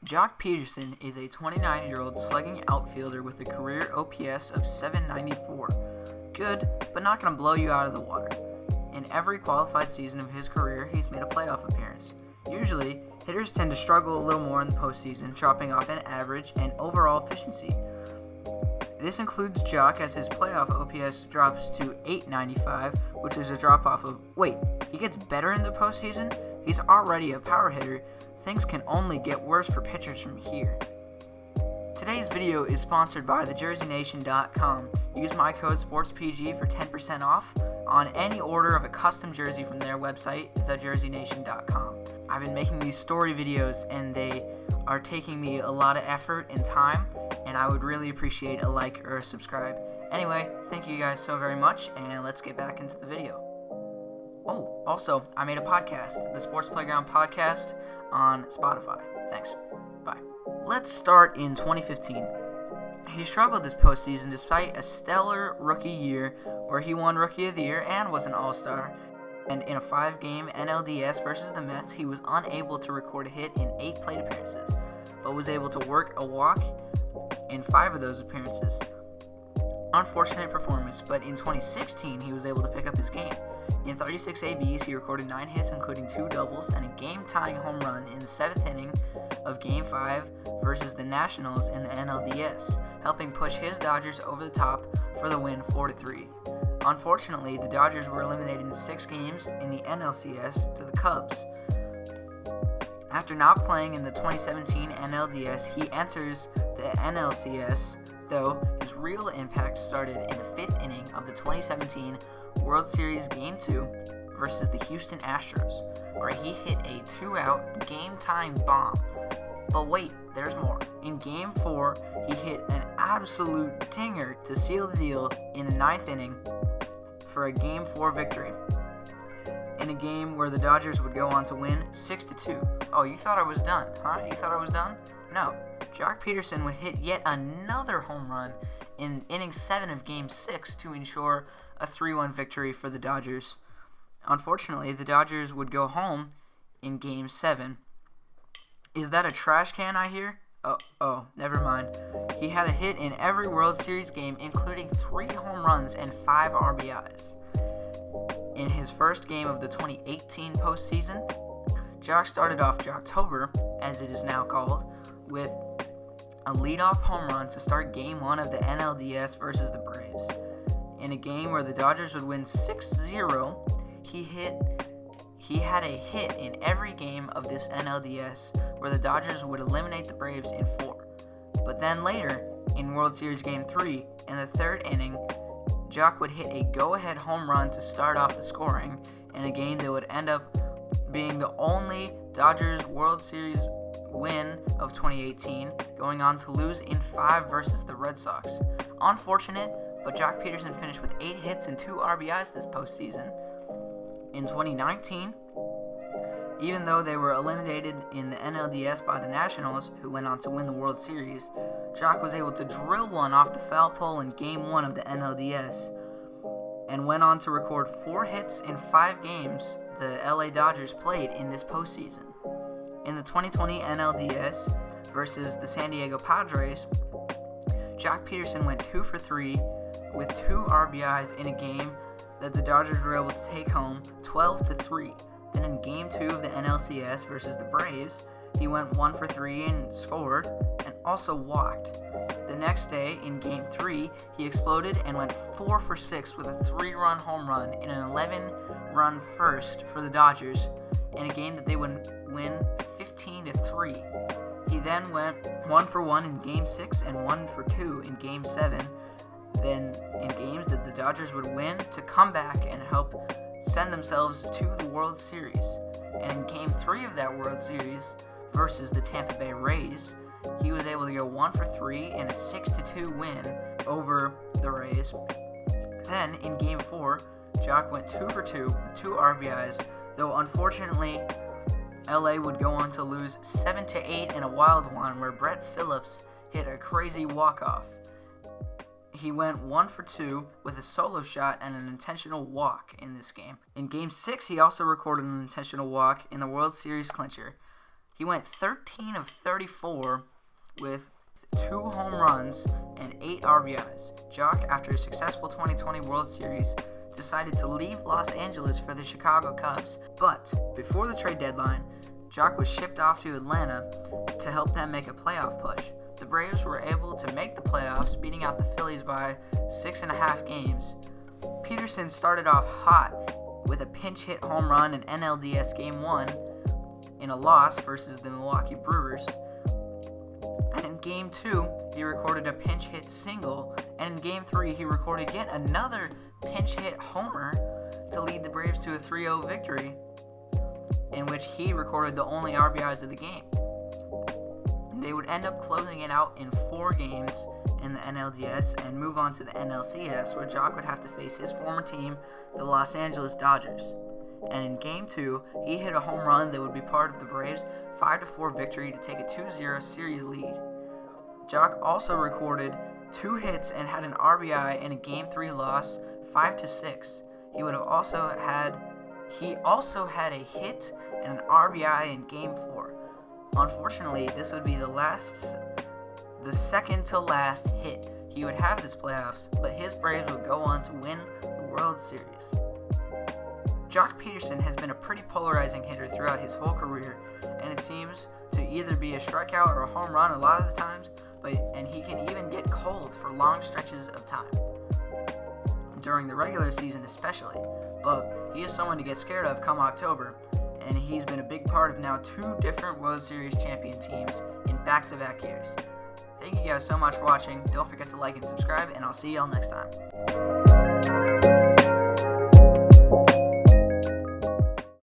Joc Pederson is a 29-year-old slugging outfielder with a career OPS of 794. Good, but not going to blow you out of the water. In every qualified season of his career, he's made a playoff appearance. Usually, hitters tend to struggle a little more in the postseason, dropping off in average and overall efficiency. This includes Joc, as his playoff OPS drops to 895, which is a drop-off of, he gets better in the postseason? He's already a power hitter. Things can only get worse for pitchers from here. Today's video is sponsored by thejerseynation.com. Use my code SPORTSPG for 10% off on any order of a custom jersey from their website, thejerseynation.com. I've been making these story videos and they are taking me a lot of effort and time, and I would really appreciate a like or a subscribe. Anyway, thank you guys so very much, and let's get back into the video. Oh, also, I made a podcast, the Sports Playground Podcast, on Spotify. Thanks. Bye. Let's start in 2015. He struggled this postseason despite a stellar rookie year where he won Rookie of the Year and was an All-Star. And in a 5-game NLDS versus the Mets, he was unable to record a hit in 8 plate appearances, but was able to work a walk in 5 of those appearances. Unfortunate performance, but in 2016, he was able to pick up his game. In 36 ABs, he recorded 9 hits, including 2 doubles, and a game-tying home run in the 7th inning of Game 5 versus the Nationals in the NLDS, helping push his Dodgers over the top for the win 4-3. Unfortunately, the Dodgers were eliminated in 6 games in the NLCS to the Cubs. After not playing in the 2017 NLDS, he enters the NLCS, though his real impact started in the 5th inning of the 2017 World Series Game 2 versus the Houston Astros, where he hit a 2-out game-tying bomb. But wait, there's more. In Game 4, he hit an absolute dinger to seal the deal in the 9th inning for a Game 4 victory, in a game where the Dodgers would go on to win 6-2. Oh, you thought I was done, huh? You thought I was done? No. Joc Pederson would hit yet another home run in inning 7 of Game 6 to ensure a 3-1 victory for the Dodgers. Unfortunately, the Dodgers would go home in Game 7. Is that a trash can I hear? Oh, never mind. He had a hit in every World Series game, including 3 home runs and 5 RBIs. In his first game of the 2018 postseason, Joc started off Joctober, as it is now called, with a leadoff home run to start Game 1 of the NLDS versus the Braves. In a game where the Dodgers would win 6-0, he had a hit in every game of this NLDS, where the Dodgers would eliminate the Braves in 4. But then later, in World Series Game 3, in the 3rd inning, Joc would hit a go-ahead home run to start off the scoring in a game that would end up being the only Dodgers World Series win of 2018, going on to lose in 5 versus the Red Sox. Unfortunate, but Joc Pederson finished with 8 hits and 2 RBIs this postseason. In 2019, even though they were eliminated in the NLDS by the Nationals, who went on to win the World Series, Joc was able to drill one off the foul pole in Game 1 of the NLDS, and went on to record 4 hits in 5 games the LA Dodgers played in this postseason. In the 2020 NLDS versus the San Diego Padres, Joc Pederson went 2 for 3 with 2 RBIs in a game that the Dodgers were able to take home 12-3. Then in Game 2 of the NLCS versus the Braves, he went 1 for 3 and scored, and also walked. The next day, in Game 3, he exploded and went 4 for 6 with a 3-run home run in an 11-run first for the Dodgers, in a game that they would win 15-3. He then went 1 for 1 in Game 6 and 1 for 2 in Game 7, then in games that the Dodgers would win to come back and help send themselves to the World Series. And in Game 3 of that World Series versus the Tampa Bay Rays, he was able to go 1 for 3 and a 6-2 win over the Rays. Then in Game 4, Joc went 2 for 2 with 2 RBIs, though unfortunately LA would go on to lose 7-8 in a wild one where Brett Phillips hit a crazy walk-off. He went 1 for 2 with a solo shot and an intentional walk in this game. In Game 6, he also recorded an intentional walk in the World Series clincher. He went 13 of 34 with 2 home runs and 8 RBIs. Joc, after a successful 2020 World Series, decided to leave Los Angeles for the Chicago Cubs. But before the trade deadline, Joc was shipped off to Atlanta to help them make a playoff push. The Braves were able to make the playoffs, beating out the Phillies by 6.5 games. Pederson started off hot with a pinch hit home run in NLDS Game 1 in a loss versus the Milwaukee Brewers. And in Game 2, he recorded a pinch hit single, and in Game 3, he recorded yet another pinch hit homer to lead the Braves to a 3-0 victory, in which he recorded the only RBIs of the game. They would end up closing it out in 4 games in the NLDS and move on to the NLCS, where Joc would have to face his former team, the Los Angeles Dodgers. And in Game 2, he hit a home run that would be part of the Braves' 5-4 victory to take a 2-0 series lead. Joc also recorded 2 hits and had an RBI in a Game 3 loss, 5-6. He also had a hit and an RBI in Game 4. Unfortunately, this would be the second to last hit he would have this playoffs, but his Braves would go on to win the World Series. Joc Pederson has been a pretty polarizing hitter throughout his whole career, and it seems to either be a strikeout or a home run a lot of the times, and he can even get cold for long stretches of time, during the regular season especially, but he is someone to get scared of come October, and he's been a big part of now 2 different World Series champion teams in back-to-back years. Thank you guys so much for watching. Don't forget to like and subscribe, and I'll see y'all next time.